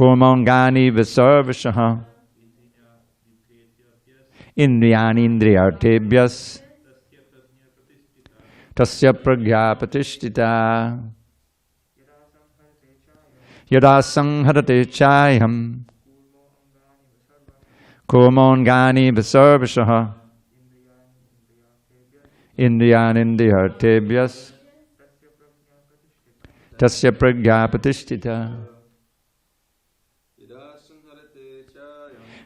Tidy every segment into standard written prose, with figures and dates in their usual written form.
Kumangani Visarvashaha Indriyanindriyartebhyas Tasya Pragya Pratishtita Yada Sangharate Chayam Kumangani Visarvashaha Indriyanindriyartebhyas Tasya Pragya Pratishtita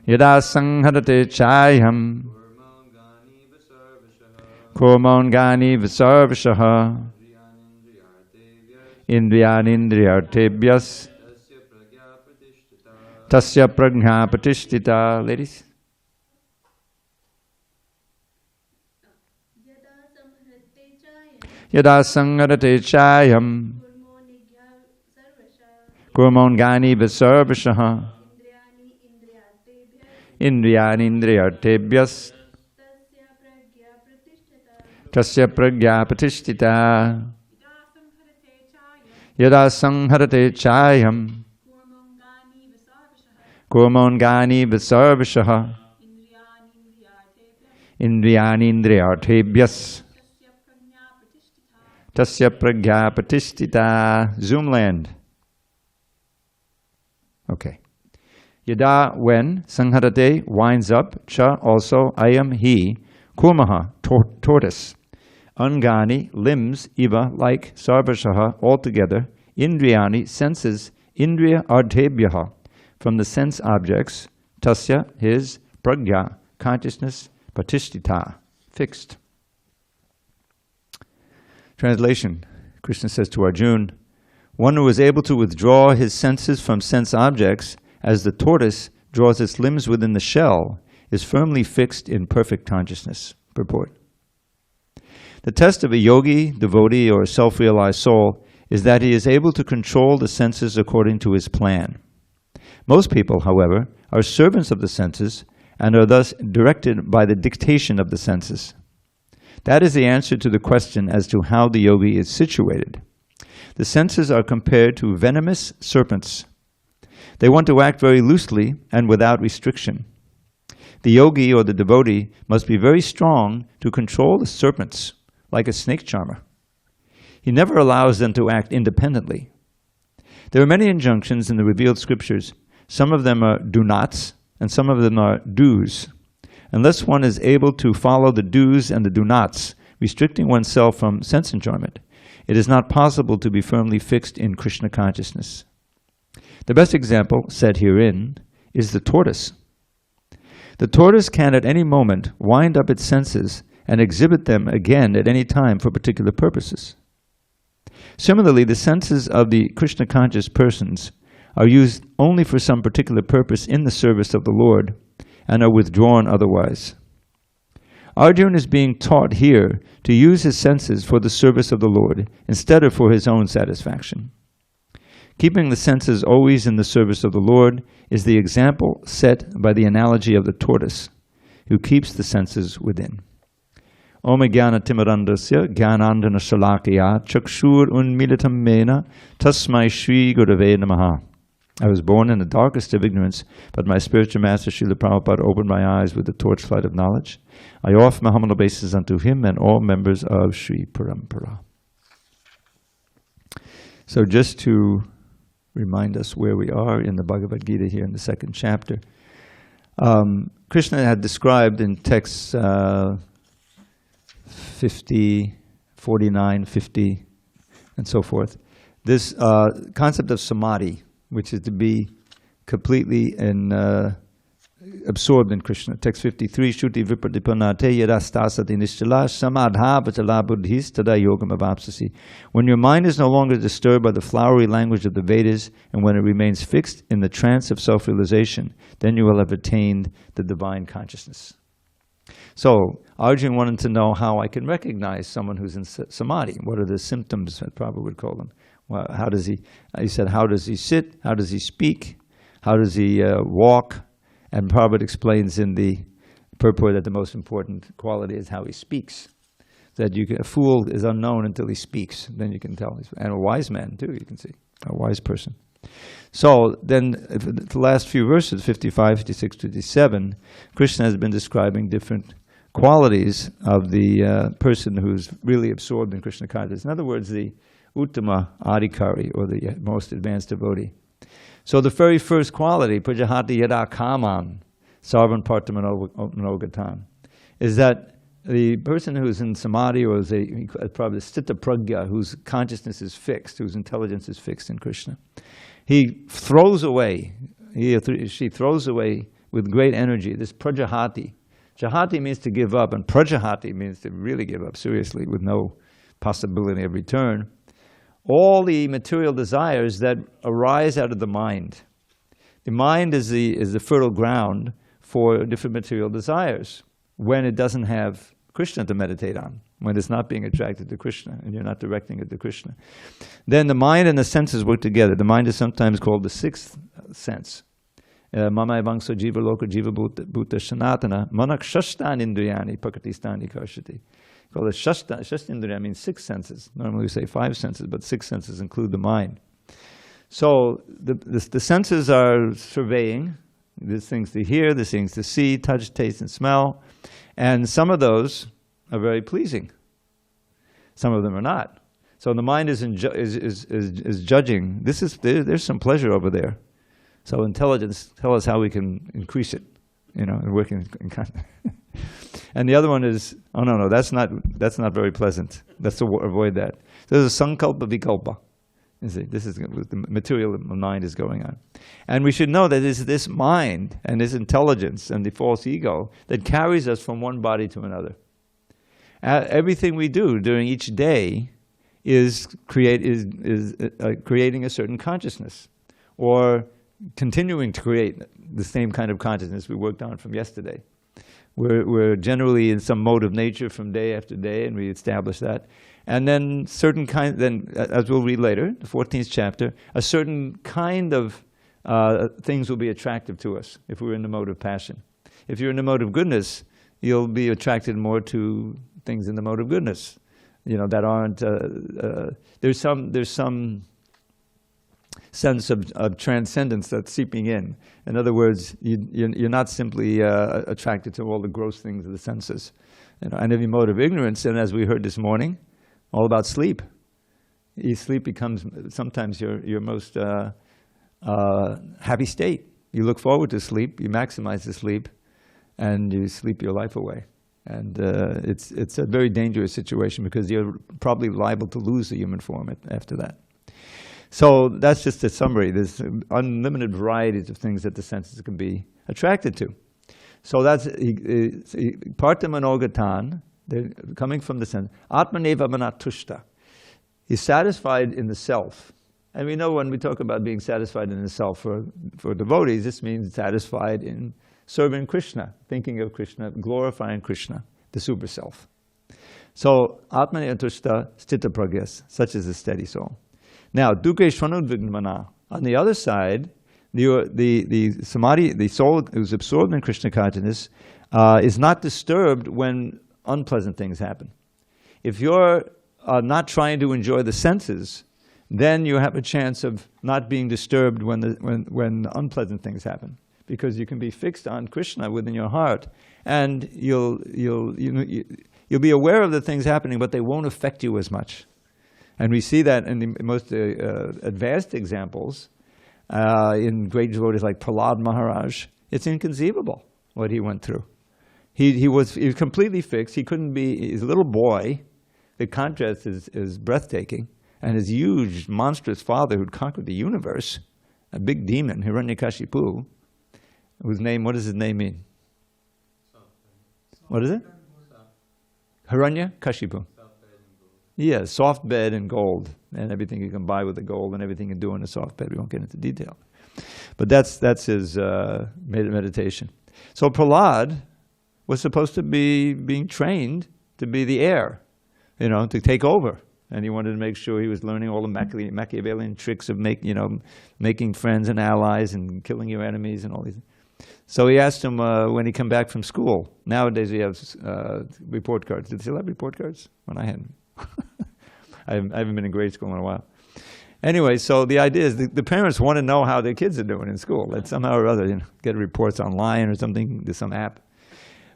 Yada Sangharate Chayam Kumangani Visarvashaha Indriyanindriyartebhyas Tasya Pragya Pratishtita. Ladies? Yada Sangharate Chayam Kumangani Visarvashaha Indriyanindriyartebhyas Tasya Pragya Pratishtita Yada Sangharate Chayam Kumangani Visarvashaha Indriyanindriyartebhyas Tasya Pragya Pratishtita. Zoomland. Okay. Yada, when, Sangharate, winds up, cha, also, ayam, he, kurmaha, tortoise, angani, limbs, iva, like, sarvashaha, altogether, indriyani, senses, indriya ardhebhyaha, from the sense objects, tasya, his, pragya, consciousness, pratishtita, fixed. Translation. Krishna says to Arjuna, one who is able to withdraw his senses from sense objects as the tortoise draws its limbs within the shell is firmly fixed in perfect consciousness. Purport. The test of a yogi, devotee, or self-realized soul is that he is able to control the senses according to his plan. Most people, however, are servants of the senses and are thus directed by the dictation of the senses. That is the answer to the question as to how the yogi is situated. The senses are compared to venomous serpents. They want to act very loosely and without restriction. The yogi or the devotee must be very strong to control the serpents, like a snake charmer. He never allows them to act independently. There are many injunctions in the revealed scriptures. Some of them are do nots, and some of them are do's. Unless one is able to follow the do's and the do nots, restricting oneself from sense enjoyment, it is not possible to be firmly fixed in Krishna consciousness. The best example, said herein, is the tortoise. The tortoise can at any moment wind up its senses and exhibit them again at any time for particular purposes. Similarly, the senses of the Krishna conscious persons are used only for some particular purpose in the service of the Lord and are withdrawn otherwise. Arjuna is being taught here to use his senses for the service of the Lord instead of for his own satisfaction. Keeping the senses always in the service of the Lord is the example set by the analogy of the tortoise, who keeps the senses within. Om Jnana Timirandasya Jnanandana Shalakaya Chakshur Unmilitam Mena Tasmai Shri Gurave Namaha. I was born in the darkest of ignorance, but my spiritual master Srila Prabhupada opened my eyes with the torchlight of knowledge. I offer my humble obeisances unto him and all members of Sri Parampara. So just to remind us where we are in the Bhagavad Gita here in the second chapter, Krishna had described in texts 50, 49, 50, and so forth, this concept of samadhi, which is to be completely absorbed in Krishna. Text 53, Shruti Vipratipanate Yadastasati Nishtala Samadha Vatala Buddhis Tada Yogam Avapsasi. When your mind is no longer disturbed by the flowery language of the Vedas, and when it remains fixed in the trance of self-realization, then you will have attained the divine consciousness. So, Arjuna wanted to know how I can recognize someone who's in samadhi. What are the symptoms, that Prabhupada would call them? Well, how does he said, how does he sit? How does he speak? How does he walk? And Prabhupada explains in the purport that the most important quality is how he speaks. That a fool is unknown until he speaks. Then you can tell. And a wise man, too, you can see. A wise person. So then, the last few verses, 55, 56, 57, Krishna has been describing different qualities of the person who's really absorbed in Krishna consciousness. In other words, the Uttama Adhikari, or the most advanced devotee. So the very first quality, Pujahati Yada Kaman, Sarvan Partamanogathan, is that the person who's in samadhi, or is probably Sthita Pragya, whose consciousness is fixed, whose intelligence is fixed in Krishna, he throws away, she throws away with great energy this Prajahati. Jahati means to give up, and Prajahati means to really give up seriously with no possibility of return. All the material desires that arise out of the mind. The mind is the fertile ground for different material desires when it doesn't have Krishna to meditate on, when it's not being attracted to Krishna and you're not directing it to Krishna. Then the mind and the senses work together. The mind is sometimes called the sixth sense. Mama evangso jiva loka jiva bhuta sanatana manak shashtan indriyani pakatistani karshati. Called it shashtindriya means six senses. Normally we say five senses, but six senses include the mind. So the senses are surveying. There's things to hear, there's things to see, touch, taste, and smell. And some of those are very pleasing. Some of them are not. So the mind is judging. There's some pleasure over there. So intelligence, tell us how we can increase it, and working in contact. And the other one is, oh no, that's not very pleasant. Let's avoid that. So there's a sankalpa vikalpa. This is what the material mind is going on. And we should know that it's this mind and this intelligence and the false ego that carries us from one body to another. Everything we do during each day is creating a certain consciousness, or continuing to create the same kind of consciousness we worked on from yesterday. We're generally in some mode of nature from day after day, and we establish that. And then as we'll read later, the 14th chapter, a certain kind of things will be attractive to us if we're in the mode of passion. If you're in the mode of goodness, you'll be attracted more to things in the mode of goodness. That aren't. There's some sense of transcendence that's seeping in. In other words, you're not simply attracted to all the gross things of the senses. And every mode of ignorance, and as we heard this morning, all about sleep. Sleep becomes sometimes your most happy state. You look forward to sleep, you maximize the sleep, and you sleep your life away. And it's a very dangerous situation because you're probably liable to lose the human form after that. So that's just a summary. There's unlimited varieties of things that the senses can be attracted to. So that's Partamanogatan, coming from the sense. Atmaneva manatushta. He's satisfied in the self. And we know when we talk about being satisfied in the self for devotees, this means satisfied in serving Krishna, thinking of Krishna, glorifying Krishna, the super self. So Atmaneva tushta sthita pragyas, such as a steady soul. Now, dukkhe shvanudvignmana. On the other side, the samadhi, the soul who's absorbed in Krishna consciousness, is not disturbed when unpleasant things happen. If you're not trying to enjoy the senses, then you have a chance of not being disturbed when unpleasant things happen, because you can be fixed on Krishna within your heart, and you'll be aware of the things happening, but they won't affect you as much. And we see that in the most advanced examples, in great devotees like Prahlad Maharaj. It's inconceivable what he went through. He was completely fixed. He couldn't be, he's a little boy. The contrast is breathtaking. And his huge, monstrous father who'd conquered the universe, a big demon, Hiranyakashipu, whose name, what does his name mean? What is it? Hiranyakashipu. Yeah, soft bed and gold, and everything you can buy with the gold, and everything you do in a soft bed. We won't get into detail. But that's his meditation. So Prahlad was supposed to be being trained to be the heir, to take over. And he wanted to make sure he was learning all the Machiavellian tricks of making friends and allies and killing your enemies and all these. So he asked him when he came back from school. Nowadays we have report cards. Did they still have report cards? When I had them. I haven't been in grade school in a while. Anyway, so the idea is the parents want to know how their kids are doing in school. That somehow or other, get reports online or something, there's some app.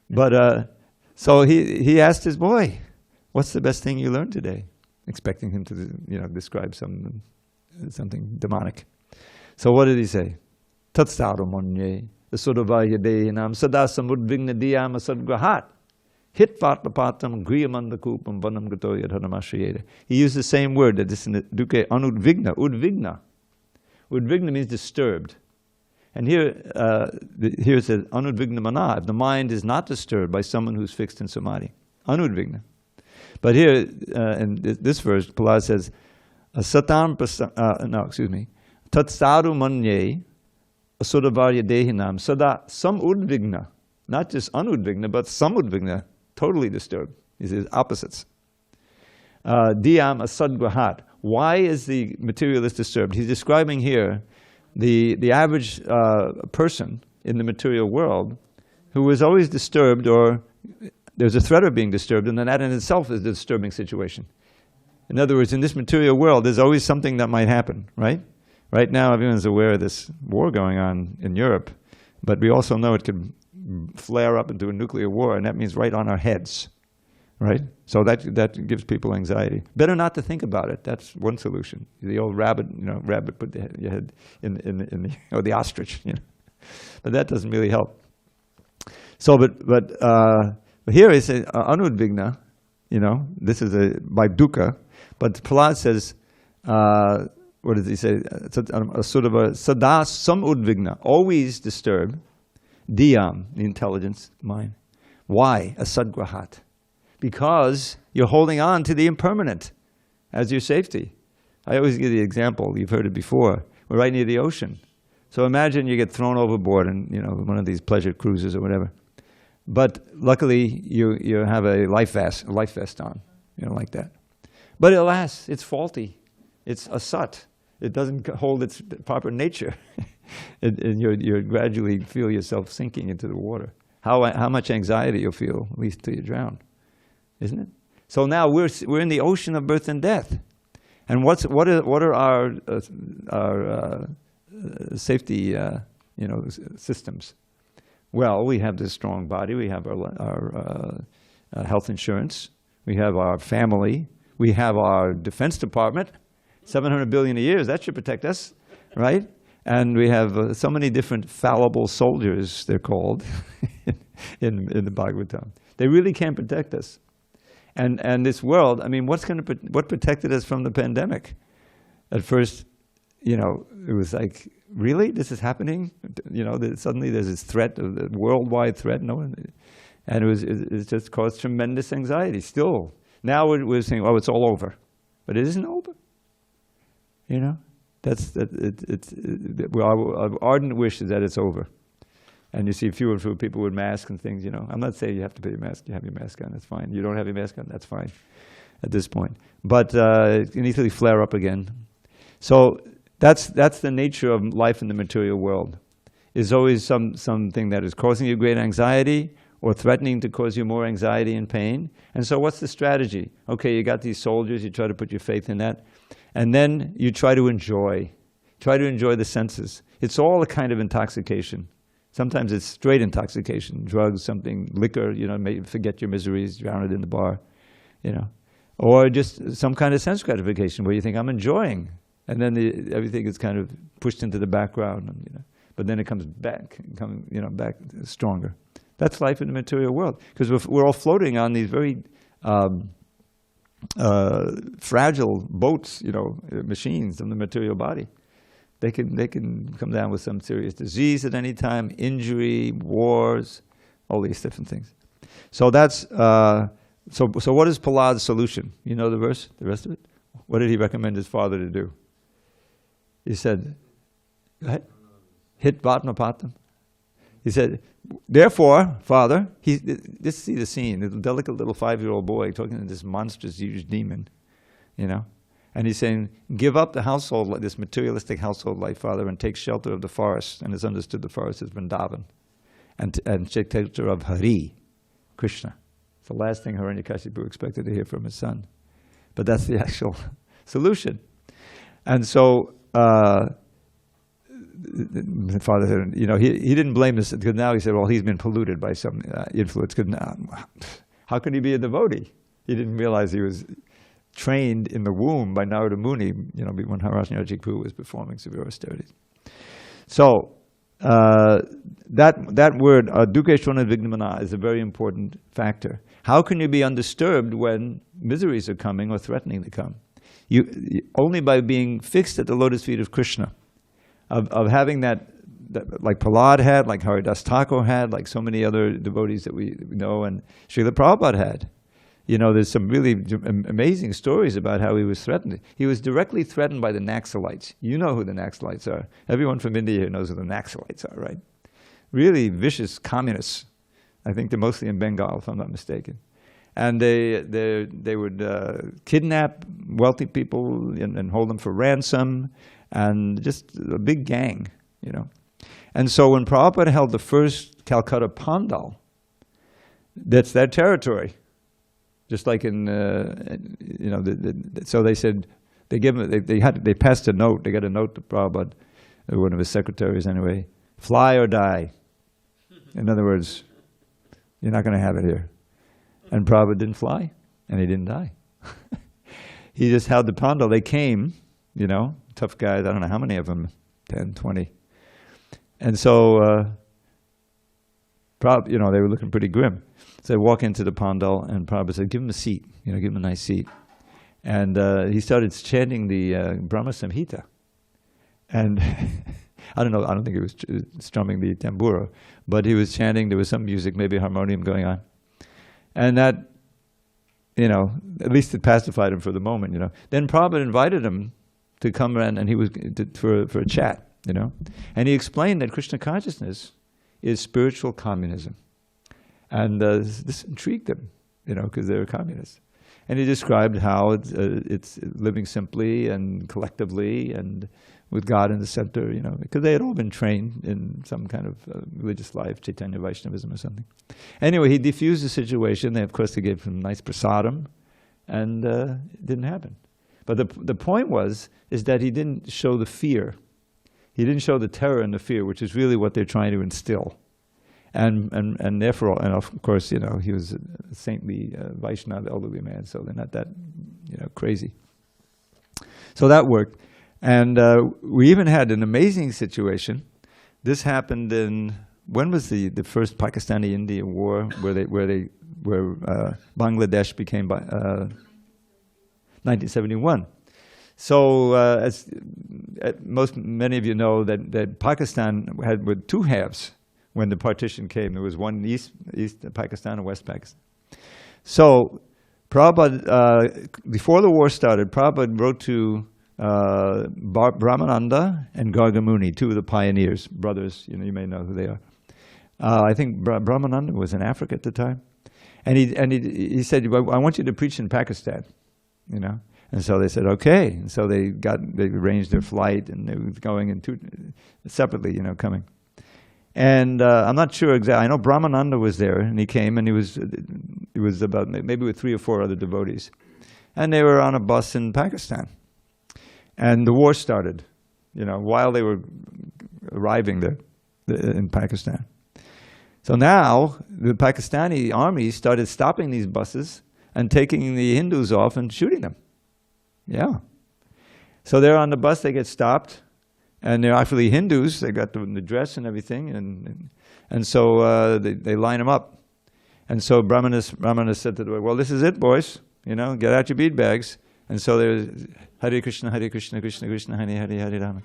But so he asked his boy, "What's the best thing you learned today?" Expecting him to, describe something demonic. So what did he say? Tatstaro monye, sudavaya dehinam, sada samudvigna diyam asadgrahat, hitvatpapatam griyamandakupam vanam gato yadhanamashayeda. He used the same word that is in the duke anudvigna, udvigna. Udvigna means disturbed. And here it says anudvigna mana, if the mind is not disturbed by someone who's fixed in samadhi. Anudvigna. But here, in this verse, Prahlad says, Tatsadu manye asuravarya dehinam sada sam udvigna, not just anudvigna, but samudvigna, totally disturbed. He says opposites. Diyam asadgrahat. Why is the materialist disturbed? He's describing here the average person in the material world who is always disturbed, or there's a threat of being disturbed, and then that in itself is a disturbing situation. In other words, in this material world, there's always something that might happen, right? Right now, everyone's aware of this war going on in Europe, but we also know it could flare up into a nuclear war, and that means right on our heads, right? So that gives people anxiety. Better not to think about it. That's one solution. The old rabbit, rabbit put your head in the, or the ostrich, But that doesn't really help. So, but here he says anudvigna, this is by dukkha, but Prahlad says, what does he say? Sort of a sada sam udvigna, always disturbed, diyam, the intelligence mind. Why? Asadgrahat. Because you're holding on to the impermanent as your safety. I always give the example, you've heard it before, we're right near the ocean. So imagine you get thrown overboard in one of these pleasure cruises or whatever. But luckily you have a life vest on, like that. But alas, it's faulty. It's asat. It doesn't hold its proper nature. And you gradually feel yourself sinking into the water. How much anxiety you'll feel, at least till you drown, isn't it? So now we're in the ocean of birth and death. And what are our safety systems? Well, we have this strong body. We have our health insurance. We have our family. We have our Defense Department, $700 billion a year. That should protect us, right? And we have so many different fallible soldiers, they're called, in the Bhagavad Gita. They really can protect us. And this world, what protected us from the pandemic? At first, it was like, really? This is happening? Suddenly there's this threat, a worldwide threat. And it just caused tremendous anxiety. Still, now we're saying, oh, it's all over. But it isn't over. Our ardent wish is that it's over. And you see fewer and fewer people with masks and things, I'm not saying you have to put your mask, you have your mask on, that's fine. You don't have your mask on, that's fine at this point. But it can easily flare up again. So that's the nature of life in the material world. Is always something that is causing you great anxiety or threatening to cause you more anxiety and pain. And so what's the strategy? Okay, you got these soldiers, you try to put your faith in that. And then you try to enjoy the senses. It's all a kind of intoxication. Sometimes it's straight intoxication, drugs, something, liquor, make forget your miseries, drown it in the bar, Or just some kind of sense gratification where you think, I'm enjoying. And then everything is kind of pushed into the background, but then it comes back, back stronger. That's life in the material world, because we're all floating on these very fragile boats, machines in the material body. They can come down with some serious disease at any time, injury, wars, all these different things. So that's so what is Prahlad's solution? You know the verse, the rest of it? What did he recommend his father to do? He said, go ahead. Hit Vatmapatam. He said, therefore, father, just see the scene, the delicate little 5-year-old boy talking to this monstrous, huge demon, And he's saying, give up the household, this materialistic household life, father, and take shelter of the forest. And it's understood the forest is Vrindavan. And take shelter of Hari, Krishna. It's the last thing Hiranyakashipu expected to hear from his son. But that's the actual solution. And so the father said, you know, he didn't blame this, because now he said, well, he's been polluted by some influence. Because how could he be a devotee? He didn't realize he was trained in the womb by Narada Muni, you know, when Hiranyakashipu was performing severe austerities. So that word, dukeshwana vignamana, is a very important factor. How can you be undisturbed when miseries are coming or threatening to come? Only by being fixed at the lotus feet of Krishna, of having that, like Prahlad had, like Haridas Thakur had, like so many other devotees that we know, and Srila Prabhupada had. You know, there's some really amazing stories about how he was threatened. He was directly threatened by the Naxalites. You know who the Naxalites are. Everyone from India here knows who the Naxalites are, right? Really vicious communists. I think they're mostly in Bengal, if I'm not mistaken. And they would kidnap wealthy people and hold them for ransom, and just a big gang, you know. And so when Prabhupada held the first Calcutta Pandal, that's their territory. Just like in, you know, so they said, they passed a note, they got a note to Prabhupada, one of his secretaries anyway, fly or die. In other words, you're not going to have it here. And Prabhupada didn't fly, and he didn't die. He just held the pandal. They came, you know, tough guys, I don't know how many of them, 10, 20. And so, you know, they were looking pretty grim. So they walk into the pandal, and Prabhupada said, give him a seat, you know, give him a nice seat. And he started chanting the Brahma Samhita. And I don't know, I don't think he was strumming the tambura, but he was chanting, there was some music, maybe a harmonium going on. And that, you know, at least it pacified him for the moment, you know. Then Prabhupada invited him to come around, and he was for a chat, you know. And he explained that Krishna consciousness is spiritual communism. And this intrigued them, you know, because they were communists. And he described how it's living simply and collectively and with God in the center, you know, because they had all been trained in some kind of religious life, Chaitanya Vaishnavism or something. Anyway, he diffused the situation. They, of course, they gave him nice prasadam, and it didn't happen. But the point is that he didn't show the fear. He didn't show the terror and the fear, which is really what they're trying to instill. And therefore, and of course, you know, he was a saintly Vaishnava, elderly man, so they're not that, you know, crazy. So that worked. And we even had an amazing situation. This happened in, when was the first Pakistani-India war, where Bangladesh became 1971. So as many of you know, that Pakistan were two halves. When the partition came, there was one East Pakistan and West Pakistan. So Prabhupada, before the war started, Prabhupada wrote to Brahmananda and Gargamuni, two of the pioneers, brothers, you know, you may know who they are. I think Brahmananda was in Africa at the time. And he said, I want you to preach in Pakistan, you know. And so they said, okay. And so they arranged their flight, and they were going in separately, you know, coming. And I'm not sure exactly. I know Brahmananda was there, and he came, and he was about maybe with 3 or 4 other devotees, and they were on a bus in Pakistan, and the war started, you know, while they were arriving there in Pakistan. So now the Pakistani army started stopping these buses and taking the Hindus off and shooting them. Yeah. So they're on the bus, they get stopped. And they're actually Hindus. They got the dress and everything, and so they line them up. And so Brahmana said to the boy, "Well, this is it, boys. You know, get out your bead bags." And so there's Hare Krishna, Krishna Krishna, Hare Hare, Hare Rama.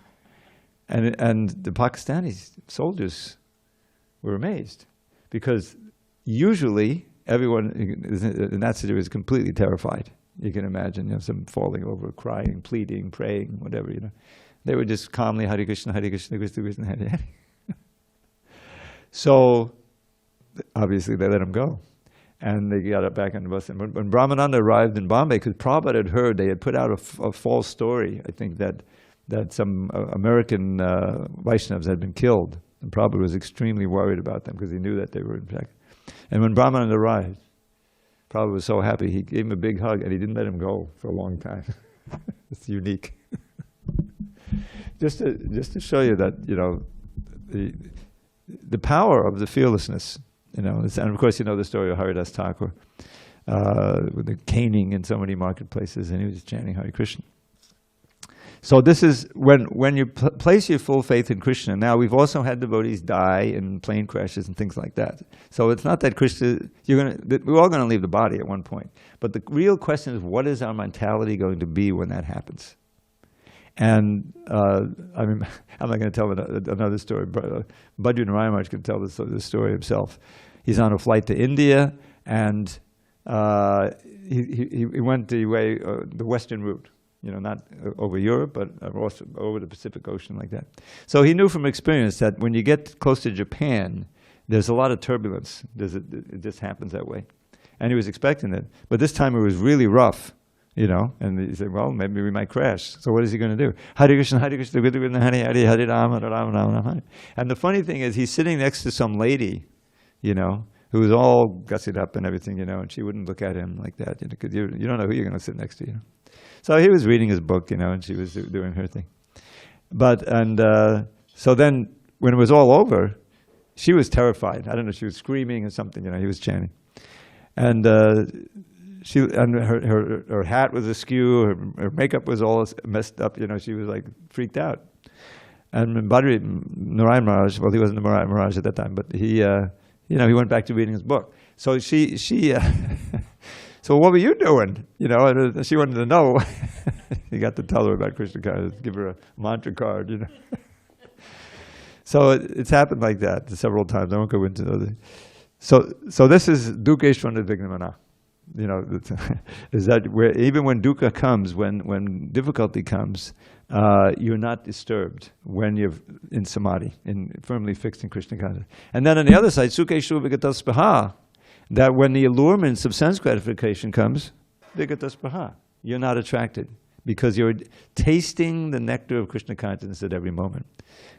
And the Pakistani soldiers were amazed, because usually everyone in that situation is completely terrified. You can imagine, you know, some falling over, crying, pleading, praying, whatever, you know. They were just calmly, Hare Krishna, Krishna Krishna, Hare Hare. So, obviously, they let him go. And they got up back on the bus. And when Brahmananda arrived in Bombay, because Prabhupada had heard, they had put out a false story, I think, that some American Vaishnavas had been killed. And Prabhupada was extremely worried about them, because he knew that they were in fact. And when Brahmananda arrived, Prabhupada was so happy, he gave him a big hug, and he didn't let him go for a long time. It's unique. just to show you that, the power of the fearlessness, and of course you know the story of Haridas Thakur, with the caning in so many marketplaces, and he was chanting Hare Krishna. So this is when you place your full faith in Krishna. Now we've also had devotees die in plane crashes and things like that. So it's not that Krishna, we're all going to leave the body at one point. But the real question is, what is our mentality going to be when that happens? And I'm not going to tell another story. Bhadra Narayan can tell this story himself. He's on a flight to India, and he went the western route. Not over Europe, but also over the Pacific Ocean like that. So he knew from experience that when you get close to Japan, there's a lot of turbulence. It just happens that way. And he was expecting it. But this time it was really rough, and he said, well, maybe we might crash. So what is he going to do? Hare Krishna, Hare Krishna, Hare Hare, Hare Rama, Rama Rama. And the funny thing is, he's sitting next to some lady, who was all gussied up and everything, and she wouldn't look at him like that, because you don't know who you're going to sit next to, So he was reading his book, and she was doing her thing. So then, when it was all over, she was terrified. I don't know, she was screaming or something, he was chanting. And her hat was askew, her makeup was all messed up, she was like freaked out. And Bhadra Narayan Maharaj, well, he wasn't the Narayan Maharaj at that time, but he went back to reading his book. So she so what were you doing? And she wanted to know. You got to tell her about Krishna consciousness, give her a mantra card, So it's happened like that several times. I won't go into those. So this is Dukeshvara Vignamana. Is that where even when dukkha comes, when difficulty comes, you're not disturbed when you're in samadhi, firmly fixed in Krishna consciousness. And then on the other side, Sukeshu Vigataspaha, that when the allurements of sense gratification comes, Vigataspaha, you're not attracted, because you're tasting the nectar of Krishna consciousness at every moment.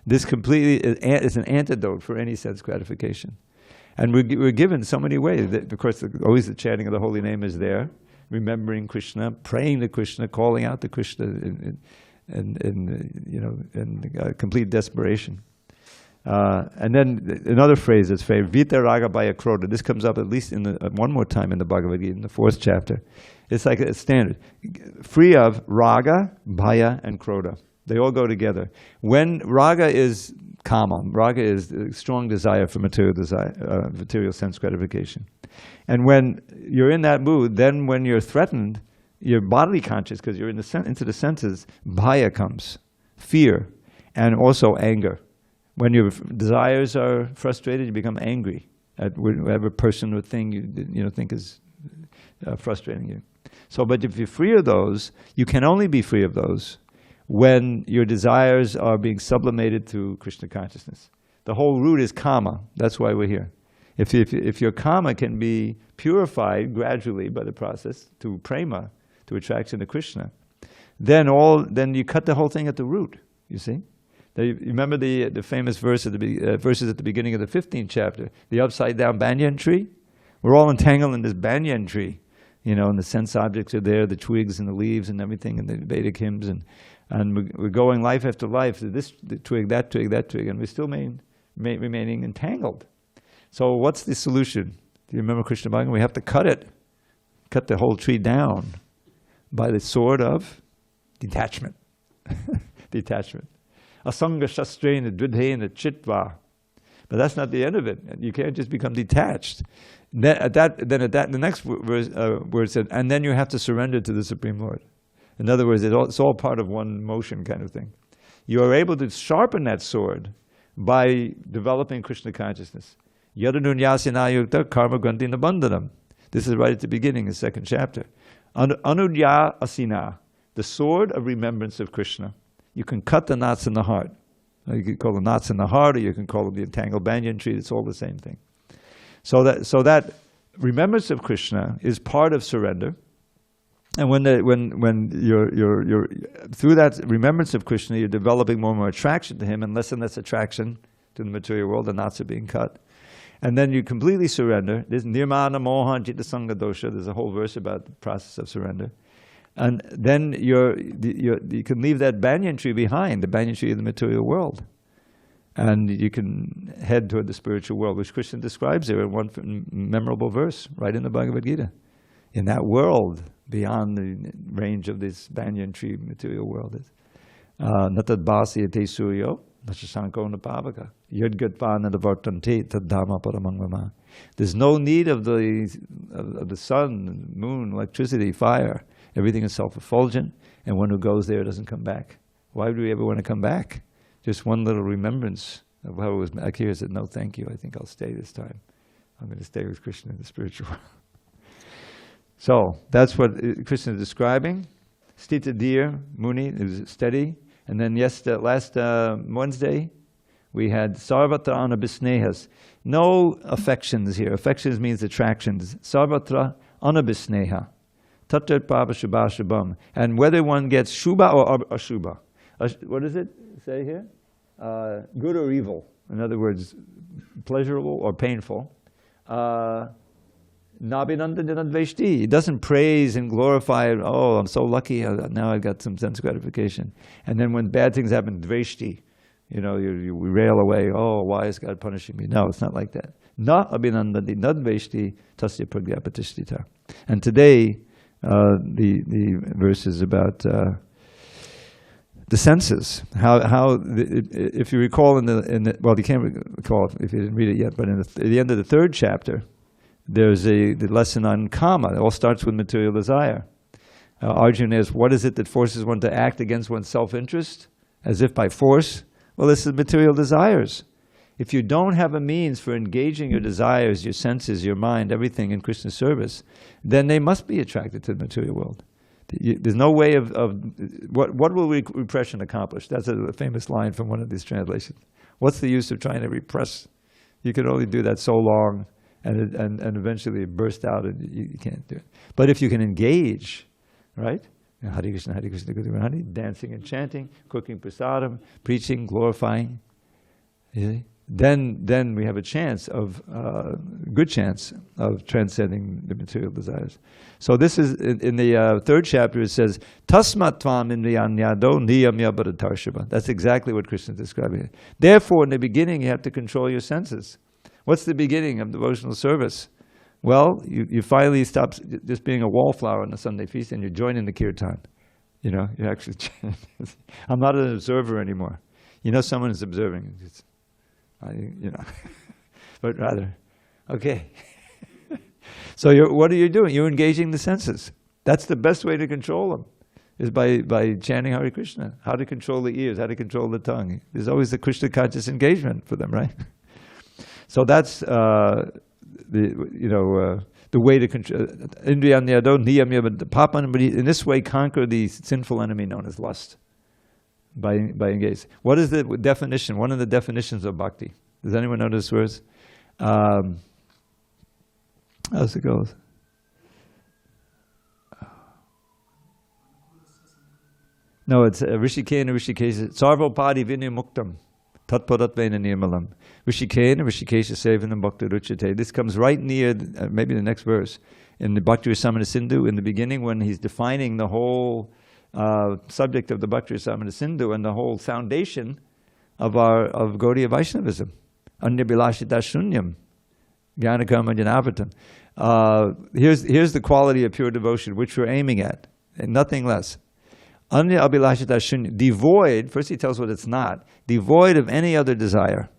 This completely is an antidote for any sense gratification. And we're given so many ways. Of course, always the chanting of the holy name is there, remembering Krishna, praying to Krishna, calling out to Krishna in complete desperation. And then another phrase that's favorite, Vita Raga Bhaya Krodha. This comes up at least one more time in the Bhagavad Gita, in the 4th chapter. It's like a standard. Free of Raga, Bhaya, and Krodha. They all go together. When Raga is kama, Raga is a strong desire for material sense gratification. And when you're in that mood, then when you're threatened, you're bodily conscious because you're into the senses, Bhaya comes, fear, and also anger. When your desires are frustrated, you become angry at whatever person or thing you think is frustrating you. So, but if you're free of those, you can only be free of those when your desires are being sublimated through Krishna consciousness. The whole root is kama. That's why we're here. If your kama can be purified gradually by the process to prema, to attraction to Krishna, then you cut the whole thing at the root. You see. You remember the famous verses at the beginning of the 15th chapter, the upside down banyan tree? We're all entangled in this banyan tree, and the sense objects are there, the twigs and the leaves and everything, and the Vedic hymns, and we're going life after life, the twig, that twig, and we're still remaining entangled. So what's the solution? Do you remember Krishna Bhagavan? We have to cut the whole tree down by the sword of detachment. Detachment. Asanga shastrena dvidhena chitva. But that's not the end of it. You can't just become detached. The next word said, and then you have to surrender to the Supreme Lord. In other words, it's all part of one motion kind of thing. You are able to sharpen that sword by developing Krishna consciousness. Yadanunyasina karma granti nabandhanam. This is right at the beginning, the 2nd chapter. Anudya asina, the sword of remembrance of Krishna. You can cut the knots in the heart. You can call them knots in the heart, or you can call them the entangled banyan tree. It's all the same thing. So that remembrance of Krishna is part of surrender. And when you're through that remembrance of Krishna, you're developing more and more attraction to him, and less attraction to the material world. The knots are being cut. And then you completely surrender. There's nirmana moha jita sanga dosha. There's a whole verse about the process of surrender. And then you can leave that banyan tree behind, the banyan tree of the material world. And you can head toward the spiritual world, which Krishna describes there in one memorable verse, right in the Bhagavad Gita. In that world, beyond the range of this banyan tree material world, natad bhasiyate suryo, nachasanko napavaka, yadgatva nadavartante tadhama paramangvama. There's no need of the sun, moon, electricity, fire. Everything is self-effulgent, and one who goes there doesn't come back. Why would we ever want to come back? Just one little remembrance of how it was back here. I said, no, thank you. I think I'll stay this time. I'm going to stay with Krishna in the spiritual world. So that's what Krishna is describing. Stita Dhir Muni, it was steady. And then last Wednesday, we had Sarvatra Anabhisnehas. No affections here. Affections means attractions. Sarvatra Anabhisneha. Tattat Papa Shubha Shubham. And whether one gets Shubha or Ashubha. What does it say here? Good or evil. In other words, pleasurable or painful. Nabhinandanadveshti. It doesn't praise and glorify, oh, I'm so lucky, now I've got some sense gratification. And then when bad things happen, dveshti. You rail away, oh, why is God punishing me? No, it's not like that. Na abhinandati nadveshti tasya pragyapatishtita. And today, the verse is about the senses. If you recall well, you can't recall if you didn't read it yet, but at the end of the third chapter, there's the lesson on kama. It all starts with material desire. Arjuna asks, what is it that forces one to act against one's self-interest? As if by force? Well, this is material desires. If you don't have a means for engaging your desires, your senses, your mind, everything in Krishna's service, then they must be attracted to the material world. There's no way of what will repression accomplish? That's a famous line from one of these translations. What's the use of trying to repress? You can only do that so long, and eventually it bursts out, and you can't do it. But if you can engage, right? Hare Krishna, Guru Hari, dancing and chanting, cooking prasadam, preaching, glorifying, then we have a chance good chance of transcending the material desires. So this is, in the third chapter, it says, Tasmat tvam indriyanyado niyamya bharatarshava. That's exactly what Krishna is describing. Therefore, in the beginning, you have to control your senses. What's the beginning of devotional service? Well, you finally stop just being a wallflower on the Sunday feast and you join in the kirtan. You actually, I'm not an observer anymore. Someone is observing. But rather, okay. So what are you doing? You're engaging the senses. That's the best way to control them, is by chanting Hare Krishna. How to control the ears, how to control the tongue. There's always the Krishna conscious engagement for them, right? So that's the way to control. In this way, conquer the sinful enemy known as lust. By engaging. What is the definition? One of the definitions of bhakti. Does anyone know this verse? How's it go? No, it's Rishikena Rishikesha. Sarvopadi vinimuktam. Tatpadatvena nirmalam. Rishikena Rishikesha sevanam bhakti ruchate. This comes right near, maybe the next verse, in the Bhakti Rasamana Sindhu, in the beginning when he's defining the whole subject of the Bhakti Rasamana Sindhu and the whole foundation of Gaudiya Vaishnavism. Anyabilashita shunyam, jnanakarma janavatam. Here's the quality of pure devotion, which we're aiming at, and nothing less. Anya abhilashita shunyam, devoid, first he tells what it's not, devoid of any other desire,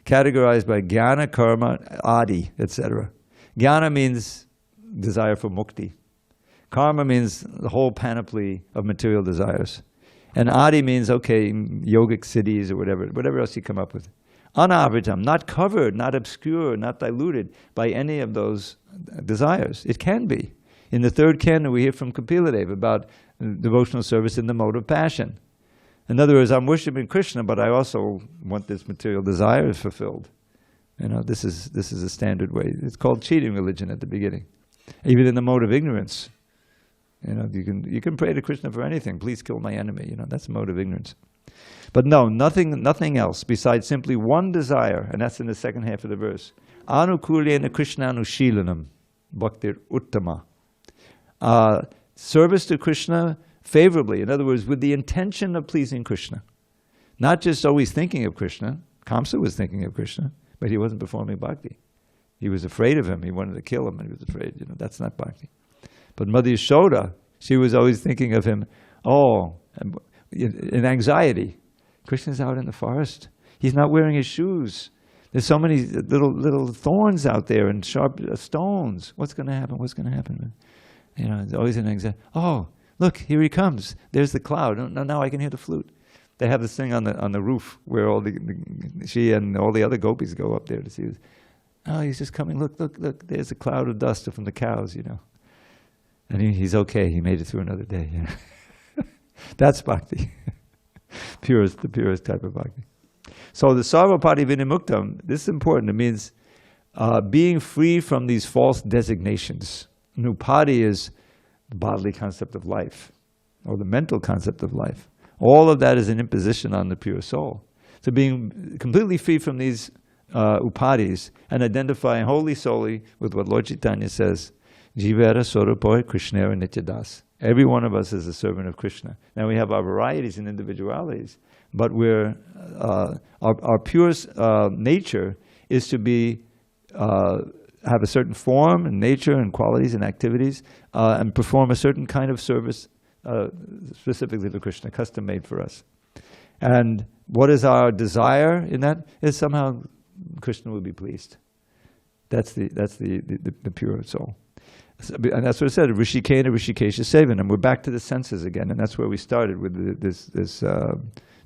categorized by jnana, karma, adi, etc. Jnana means desire for mukti. Karma means the whole panoply of material desires. And adi means, okay, yogic cities or whatever else you come up with. Anavritam, not covered, not obscure, not diluted by any of those desires. It can be. In the third canon, we hear from Kapiladeva about devotional service in the mode of passion. In other words, I'm worshiping Krishna, but I also want this material desire fulfilled. This is a standard way. It's called cheating religion at the beginning. Even in the mode of ignorance. You can pray to Krishna for anything. Please kill my enemy. That's a mode of ignorance. But no, nothing else besides simply one desire, and that's in the second half of the verse. Anukulyena Krishnanushilanam bhaktir uttama. service to Krishna favorably. In other words, with the intention of pleasing Krishna. Not just always thinking of Krishna. Kamsa was thinking of Krishna, but he wasn't performing bhakti. He was afraid of him. He wanted to kill him, and he was afraid. That's not bhakti. But Mother Yashoda, she was always thinking of him, in anxiety. Krishna's out in the forest. He's not wearing his shoes. There's so many little thorns out there and sharp stones. What's going to happen? What's going to happen? It's always an anxiety. Oh, look, here he comes. There's the cloud. Now I can hear the flute. They have this thing on the roof where she and all the other gopis go up there to see. Oh, he's just coming. Look. There's a cloud of dust from the cows, And he's okay. He made it through another day. That's bhakti. The purest type of bhakti. So the sarvapati vinimuktam, this is important. It means being free from these false designations. Nupati is the bodily concept of life, or the mental concept of life. All of that is an imposition on the pure soul. So being completely free from these upadis and identifying wholly solely with what Lord Chaitanya says, Jivara Swarupoi Krishnera Nityadas. Every one of us is a servant of Krishna. Now we have our varieties and individualities, but our pure nature is to be have a certain form and nature and qualities and activities and perform a certain kind of service specifically to Krishna, custom made for us. And what is our desire in that? Is somehow Krishna will be pleased. That's the pure soul. And that's what it said, Rishikena Rishikesha Sevan. And we're back to the senses again. And that's where we started with this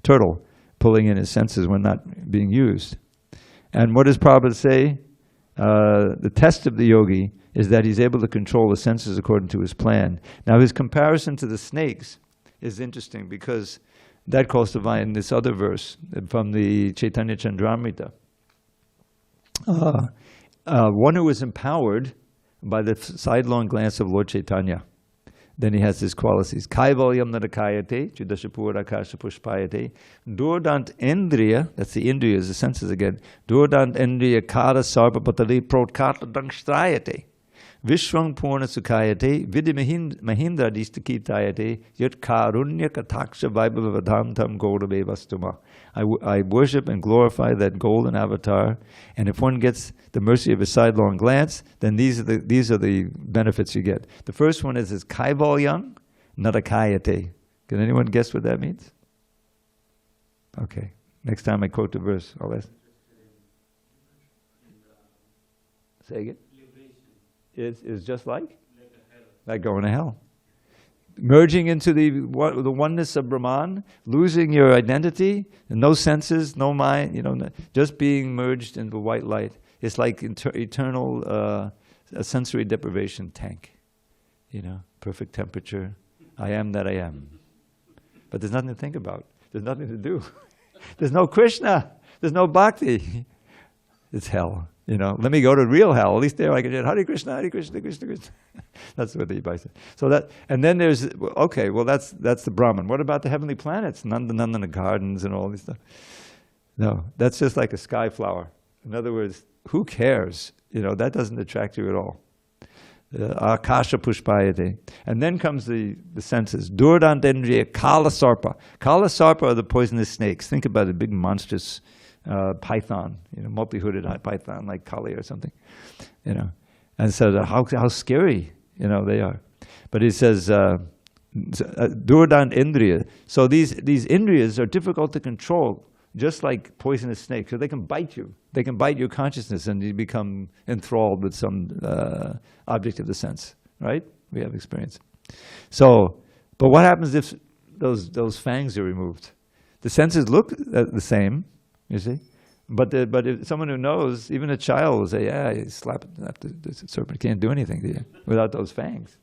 turtle pulling in his senses when not being used. And what does Prabhupada say? The test of the yogi is that he's able to control the senses according to his plan. Now his comparison to the snakes is interesting because that calls to mind this other verse from the Chaitanya Chandramrita. One who is empowered by the sidelong glance of Lord Chaitanya. Then he has his qualities. Kaivalyam narakayate, judashapura kasha pushpayate, durdant indriya, that's the indriyas, the senses again, durdant indriya kara sarpa patali protkata dangstrayate, vishwang purna sukayate, vidi mahindra distakitayate, yat karunya kataksha vaibhavadhantam gaurave vastuma. I worship and glorify that golden avatar, and if one gets the mercy of a sidelong glance, then these are the benefits you get. The first one is kaivalyam narakayate. Can anyone guess what that means? Okay. Next time I quote the verse, I'll ask. Say again. Is just like going to hell. Merging into the oneness of Brahman, losing your identity, no senses, no mind, just being merged into white light. It's like eternal sensory deprivation tank. Perfect temperature. I am that I am. But there's nothing to think about. There's nothing to do. There's no Krishna. There's no bhakti. It's hell. Let me go to real hell. At least there I can say Hare Krishna, Hare Krishna, Krishna Krishna. That's what the Bhai said. So and then there's that's the Brahman. What about the heavenly planets? Nanda gardens and all this stuff. No, that's just like a sky flower. In other words, who cares? That doesn't attract you at all. Akasha pushpayate. And then comes the senses. Durdantendriya kala sarpa. Kala sarpa are the poisonous snakes. Think about a big monstrous python, multi-hooded python like Kali or something, and so how scary, they are. But he says, Durdant Indriya. So these Indriyas are difficult to control, just like poisonous snakes. So they can bite you. They can bite your consciousness and you become enthralled with some object of the sense, right? We have experience. So, but what happens if those fangs are removed? The senses look the same, you see, but if someone who knows, even a child will say, "Yeah, you slap the serpent, can't do anything to you without those fangs."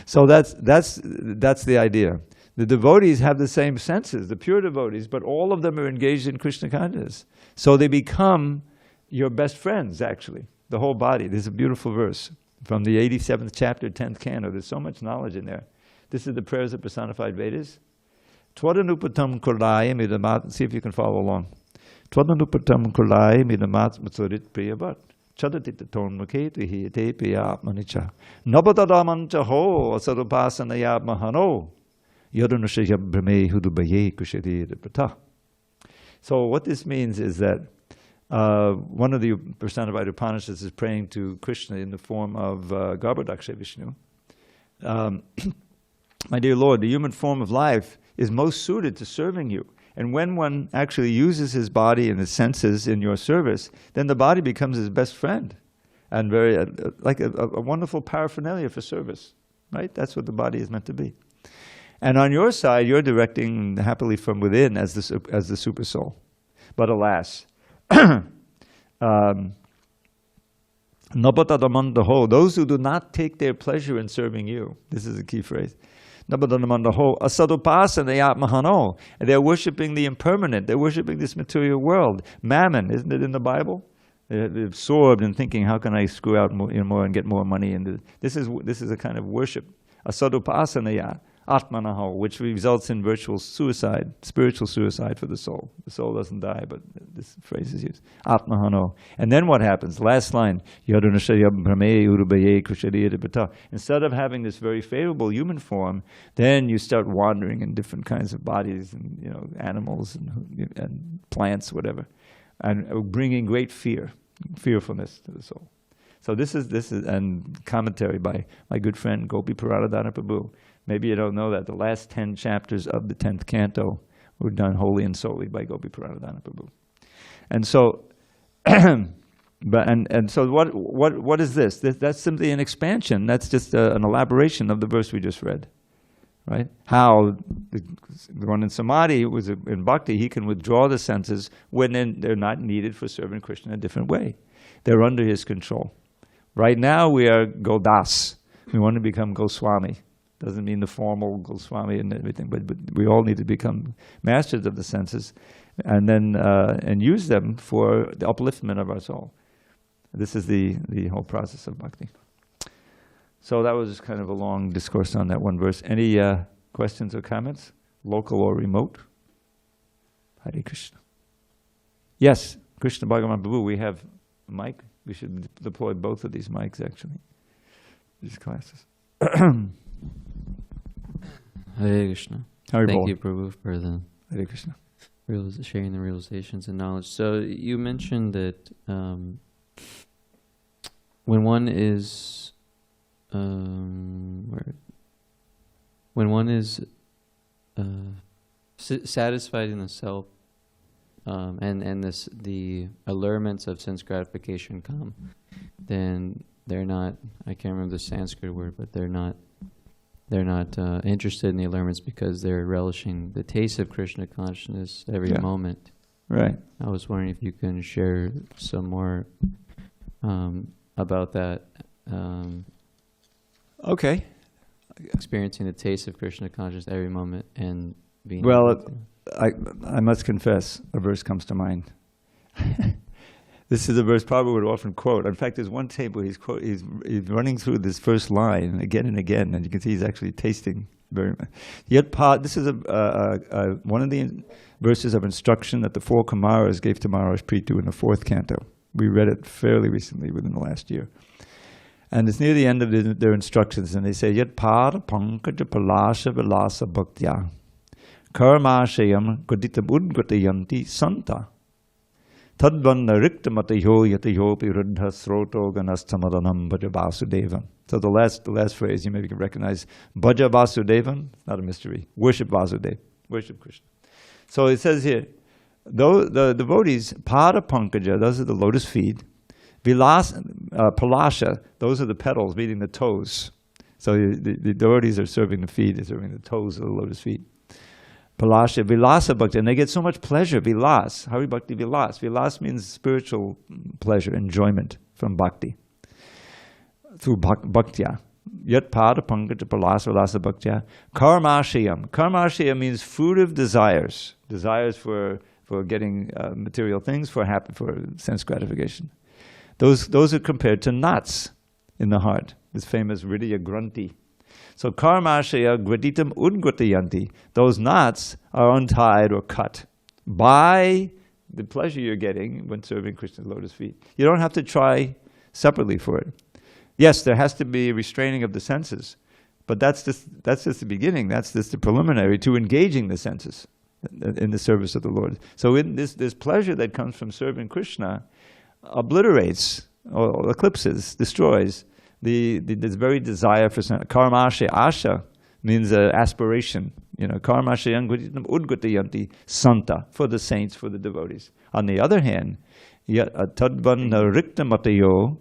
So that's the idea. The devotees have the same senses, the pure devotees, but all of them are engaged in Krishna consciousness. So they become your best friends, actually, the whole body. There's a beautiful verse from the 87th chapter, 10th canto. There's so much knowledge in there. This is the prayers of personified Vedas. Twadanupatam kulai midamat, see if you can follow along. Twadanupatam kulai midamat matsurit priyavat. Chadati tonmaketi te piyatmanicha. Nabadadamancha ho asarupasanaya mahano. Yadunashaya brahme hudubaye kushari prata. So what this means is that one of the personified Upanishads is praying to Krishna in the form of Garbhodaksha Vishnu. My dear Lord, the human form of life is most suited to serving you. And when one actually uses his body and his senses in your service, then the body becomes his best friend and very like a wonderful paraphernalia for service, right? That's what the body is meant to be. And on your side, you're directing happily from within as the super soul. But alas, those who do not take their pleasure in serving you, this is a key phrase. They're worshiping the impermanent. They're worshiping this material world. Mammon, isn't it in the Bible? They're absorbed in thinking, how can I screw out more and get more money? And this is a kind of worship. Asadupasanaya atmanaho, which results in virtual suicide, spiritual suicide for the soul. The soul doesn't die, but this phrase is used. Atmahano. And then what happens? Last line. Instead of having this very favorable human form, then you start wandering in different kinds of bodies and animals and plants, whatever, and bringing great fearfulness to the soul. So this is and commentary by my good friend Gopi Praradana Prabhu. Maybe you don't know that the last 10 chapters of the 10th canto were done wholly and solely by Gopi Praradana Prabhu. And so, so what is this? That's simply an expansion. That's just an elaboration of the verse we just read, right? How the one in Samadhi was in Bhakti, he can withdraw the senses when they're not needed for serving Krishna in a different way. They're under his control. Right now we are Godas. We want to become Goswami. Doesn't mean the formal Goswami and everything, but we all need to become masters of the senses, and then and use them for the upliftment of our soul. This is the whole process of bhakti. So that was kind of a long discourse on that one verse. Any questions or comments, local or remote? Hare Krishna. Yes, Krishna Bhagavan Prabhu, we have a mic. We should deploy both of these mics, actually, these classes. Hare Krishna. Thank you, Prabhu, for the Hare Krishna. Sharing the realizations and knowledge. So you mentioned that when one is satisfied in the self, and the allurements of sense gratification come, then they're not. I can't remember the Sanskrit word, but they're not interested in the allurements because they're relishing the taste of Krishna consciousness every moment. Right. I was wondering if you can share some more about that. Okay. Experiencing the taste of Krishna consciousness every moment and being. Well, I must confess, a verse comes to mind. This is a verse Prabhupada would often quote. In fact, there's one table he's running through this first line again and again, and you can see he's actually tasting very much. This is one of the verses of instruction that the 4 Kumaras gave to Maharaj Prithu in the 4th canto. We read it fairly recently, within the last year. And it's near the end of their instructions, and they say, Yat par pankaja palasha vilasa bhaktya karmashayam gaditam udgatayanti santa tadvanna riktamatayo yatayo piruddha sroto ganastamadanam bhaja vasudevam. So the last phrase you maybe can recognize, bhaja vasudevam, not a mystery, worship Vasudeva, worship Krishna. So it says here, the devotees, pada pankaja, those are the lotus feet, palasha, those are the petals, meaning the toes. So the devotees are serving the feet, they're serving the toes of the lotus feet. Palasha, vilasa bhakti, and they get so much pleasure, vilas, Hari Bhakti vilas. Vilas means spiritual pleasure, enjoyment from bhakti, through bhaktya. Yat pada pankaja palasa vilasa bhaktya. Karmashayam. Karmashayam means fruitive desires. Desires for getting material things, for sense gratification. Those are compared to knots in the heart. This famous Hridaya Granthi. So karmashaya graditam udgratayanti. Those knots are untied or cut by the pleasure you're getting when serving Krishna's lotus feet. You don't have to try separately for it. Yes, there has to be restraining of the senses, but that's just the beginning. That's just the preliminary to engaging the senses in the service of the Lord. So in this pleasure that comes from serving Krishna obliterates or eclipses, destroys this very desire for karma asha means aspiration. Karma udgatayanti santa, for the saints, for the devotees. On the other hand, tadvanna rikta matayo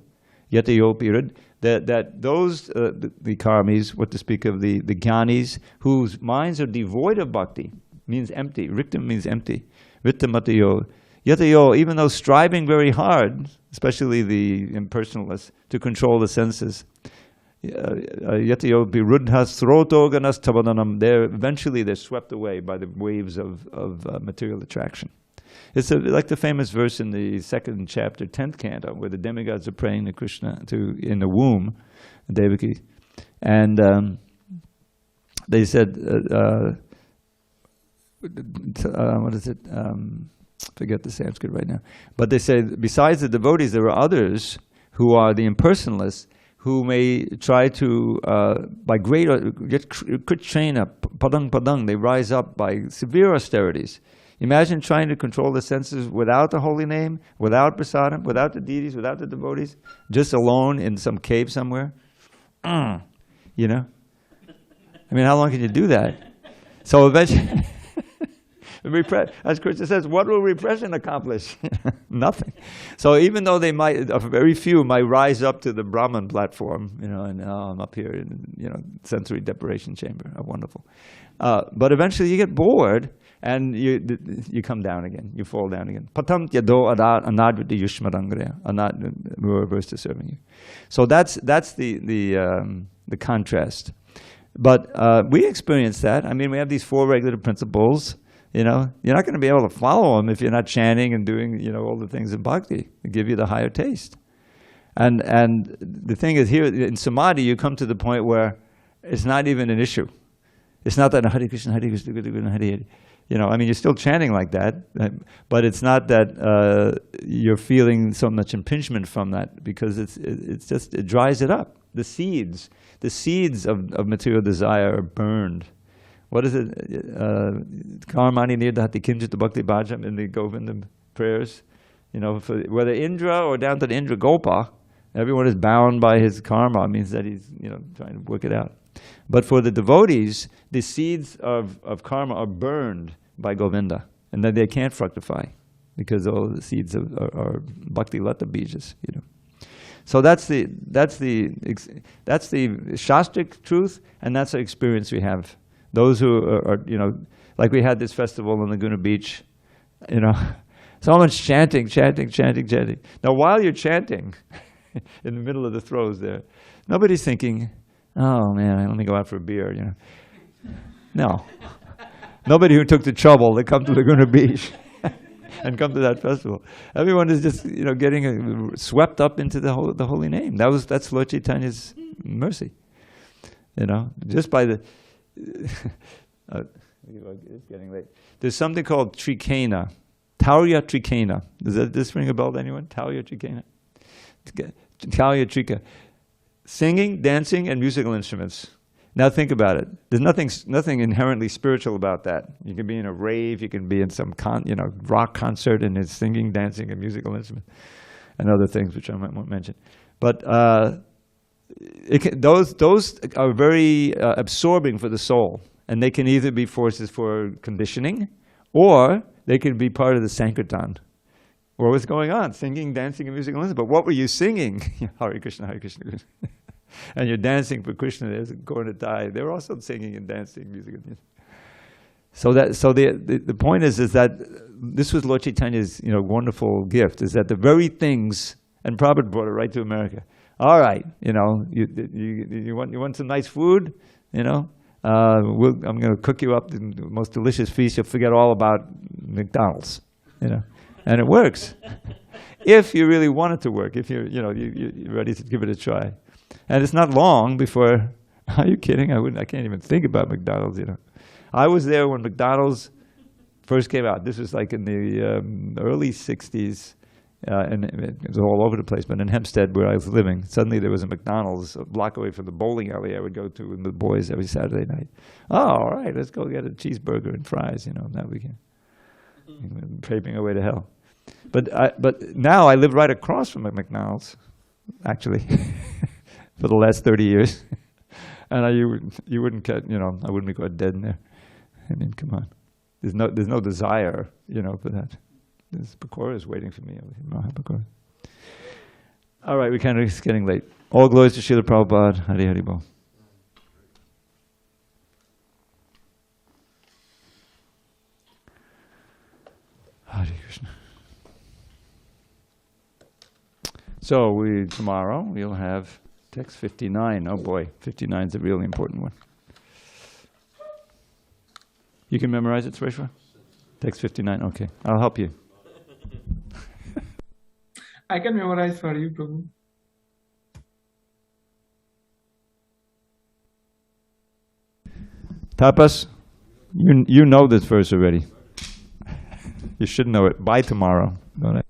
yatayo period, that those the karmis, what to speak of the jnanis, whose minds are devoid of bhakti, means empty. Rikta means empty. Vitta matayo yatayo, even though striving very hard, especially the impersonalists, to control the senses. Yatayo birudhas srotoganas tabadanam. Eventually they're swept away by the waves of material attraction. It's like the famous verse in the 2nd chapter, 10th canto, where the demigods are praying to Krishna in the womb, Devaki. And they said, what is it? Forget the Sanskrit right now. But they say, besides the devotees, there are others who are the impersonalists, who may try to, by great, kritrena, padang, they rise up by severe austerities. Imagine trying to control the senses without the holy name, without prasadam, without the deities, without the devotees, just alone in some cave somewhere. I mean, how long can you do that? So eventually, as Krishna says, what will repression accomplish? Nothing. So even though they might, very few might rise up to the Brahman platform, and I'm up here in, sensory deprivation chamber, wonderful. But eventually you get bored and you come down again, you fall down again. Patam yado anadviti yushmarangre, we're averse to serving you. So that's the contrast. But we experience that. I mean, we have these 4 regulative principles. You're not going to be able to follow them if you're not chanting and doing, all the things in bhakti. They give you the higher taste. And the thing is, here in samadhi, you come to the point where it's not even an issue. It's not that Hare Krishna, Hare Krishna, Hare Hare. You're still chanting like that, but it's not that you're feeling so much impingement from that, because it dries it up. The seeds of material desire are burned. What is it? Karmani nirdhati kinchit bhakti bhajam in the Govinda prayers. Whether Indra or down to the Indra Gopa, everyone is bound by his karma. It means that he's trying to work it out. But for the devotees, the seeds of karma are burned by Govinda, and then they can't fructify because all the seeds are bhakti lata bejas. So that's the shastric truth, and that's the experience we have. Those who are, like we had this festival on Laguna Beach, so much chanting. Now, while you're chanting, in the middle of the throes there, nobody's thinking, oh man, let me go out for a beer, No. Nobody who took the trouble to come to Laguna Beach and come to that festival. Everyone is just, getting swept up into the holy name. That's Lord Chaitanya's mercy. Just by the... it's getting late. There's something called trikena, Taurya trikena. Does this ring a bell to anyone? Taurya trikena, Taurya trika, singing, dancing, and musical instruments. Now think about it. There's nothing inherently spiritual about that. You can be in a rave, you can be in some rock concert, and it's singing, dancing, and musical instruments, and other things which I won't mention. But those are very absorbing for the soul, and they can either be forces for conditioning, or they can be part of the Sankirtan. What was going on? Singing, dancing, and musical instruments. But what were you singing? Hare Krishna, Hare Krishna, Krishna. And you're dancing for Krishna. There's going to die. They're also singing and dancing, musical instruments. So the point is that this was Lord Chaitanya's wonderful gift. Is that the very things, and Prabhupada brought it right to America. All right, you want some nice food, I'm going to cook you up the most delicious feast. You'll forget all about McDonald's, and it works. If you really want it to work, if you're ready to give it a try, and it's not long before. Are you kidding? I can't even think about McDonald's. I was there when McDonald's first came out. This was like in the early '60s. and it was all over the place. But in Hempstead, where I was living, suddenly there was a McDonald's a block away from the bowling alley I would go to with the boys every Saturday night. Oh, all right, let's go get a cheeseburger and fries. Now we can vaping away to hell. But now I live right across from a McDonald's, actually, for the last 30 years, and you wouldn't get I wouldn't be caught dead in there. I mean, come on, there's no desire for that. This Pakora is waiting for me over here. Mahapakora. All right, it's getting late. All glories to Srila Prabhupada. Hari Hari Bol. Hare Krishna. So tomorrow we'll have text 59. Oh boy, 59 is a really important one. You can memorize it, Sureshwar? Text 59, okay. I'll help you. I can memorize for you, Prabhu. Tapas, you know this verse already. You should know it by tomorrow. Don't I?